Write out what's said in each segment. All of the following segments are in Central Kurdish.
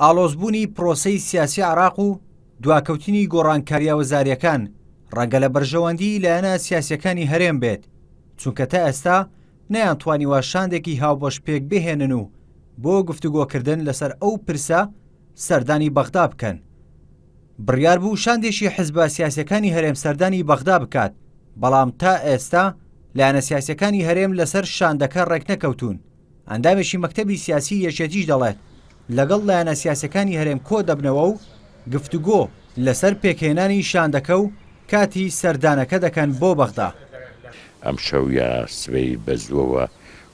ئاڵۆزبوونی پرۆسەی سیاسی عێراق و دواکەوتنی گۆڕانکاریە وەزاریەکان ڕەنگە لە بەرژەوەندی لایەنە سیاسیەکانی هەرێم بێت، چونکە تا ئێستا نەیانتوانیوە شاندێکی هاوبەش پێک بهێنن و بۆ گفتوگۆکردن لەسەر ئەو پرسە سەردانی بەغدا بکەن. بڕیار بوو شاندێکی حیزبە سیاسیەکانی هەرێم سەردانی بەغدا بکات، بەڵام تا ئێستا لایەنە سیاسیەکانی هەرێم لەسەر شاندەکە ڕێک نەکەوتون. ئەندامێکی مەکتەبی سیاسی یەکێتیش دەڵێت لەگەڵ لایەنە سیاسیەکانی هەرێم کۆ دەبنەوە و گفتوگۆ لەسەر پێکهێنانی شاندەکە و کاتی سەردانەکە دەکەن بۆ بەغدا. ئەم شەو یا سبەی بەزووەوە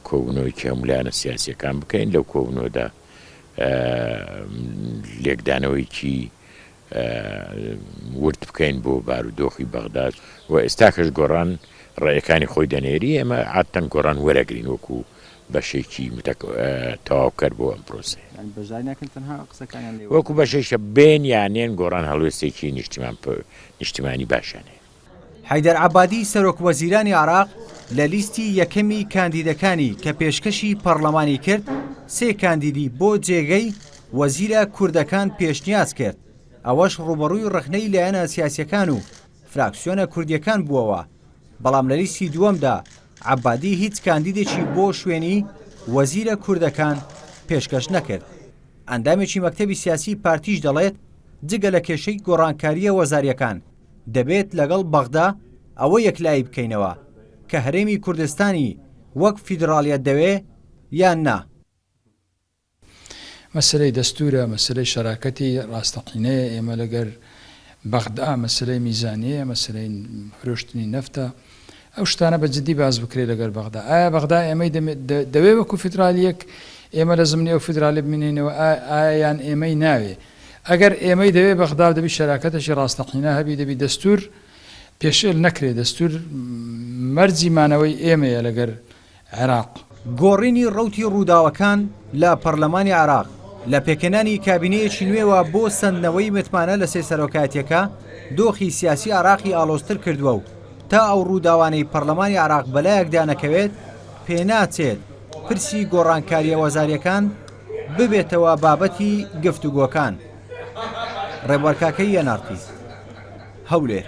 کۆبوونەوەی هەمولایەنە سیاسیەکان بکەین، لەو کۆبوونەوەدا لێکدانەوەیکی ورد بکەین بۆ بارودۆخی بەغدا و ئێستاکەش گۆڕان ڕێیەکانی خۆی دەنێری، ئێمە عادەتەن گۆڕان وەرەگرین وەکو بەشێکی تەواوکەر بۆ ئەم پرۆسێ، وەکو بەشێشە بێن یانێن گۆڕان هەڵوێستێکی نیشتیمانی باشانێ. حەیدەر عەبادی سەرۆک وەزیرانی عێراق لە لیستی یەکەمی کاندیدەکانی کە پێشکەشی پەرلەمانی کرد 3 کاندیدی بۆ جێگەی وەزیرە کوردەکان پێشنیاز کرد. ئەوەش ڕوبەڕووی ڕخنەی لایەنە سیاسیەکان و فراکسیۆنە کوردیەکان بووەوە، بەڵام لە لیستی دووەمدا عەبادی هیچ کاندیدێکی بۆ شوێنی وەزیرە کوردەکان پێشکەش نەکرد. ئەندامێکی مەکتەبی سیاسی پارتیش دەڵێت جگە لە کێشەی گۆڕانکاریە وەزاریەکان دەبێت لەگەڵ بەغدا ئەوە یەکلایی بکەینەوە کە هەرێمی کوردستانی وەک فیدراڵیەت دەوێ یان نا. مەسلەی دەستورە، مەسلەی شەراکەتی ڕاستەقینەیە، ئێمە لەگەر بەغدا مەسلەی میزانیە، مەسلەی فرۆشتنی نەفتە، ئەو شتانە بە جددی باز بکرێت لەگەر بەغدا. ئایا بەغدا ئێمەی دەوێ وەکو فیدرالیەک ئێمە لە زمینی ئەو فیدرالی بمێنینەوە، ئایان ئێمەی ناوێ؟ ئەگەر ئێمەی دەوێ بەغدا دەبی شەراکەتەشی ڕاستەقینە هەبی، دەبی دەستور پێشێل نەکرێت، دەستور مەرجی مانەوەی ئێمەیە لەگەر عێراق. گۆڕینی ڕەوتی ڕووداوەکان لە پەرلەمانی عێراق لە پێکەنانی کابینەیەکی نوێوە بۆ سندنەوەی متمانە لە سێ سەرۆکایەتیەکە دۆخی سیاسی عێراقی ئاڵۆزتر کردووە و تا ئەو ڕووداوانەی پەرلەمانی عێراق بەلایەکدا نەکەوێت پێناچێت پرسی گۆڕانکاریە وەزاریەکان ببێتەوە بابەتی گفتوگۆکان. ڕێبوارکاکەی یەنارتی هەولێر.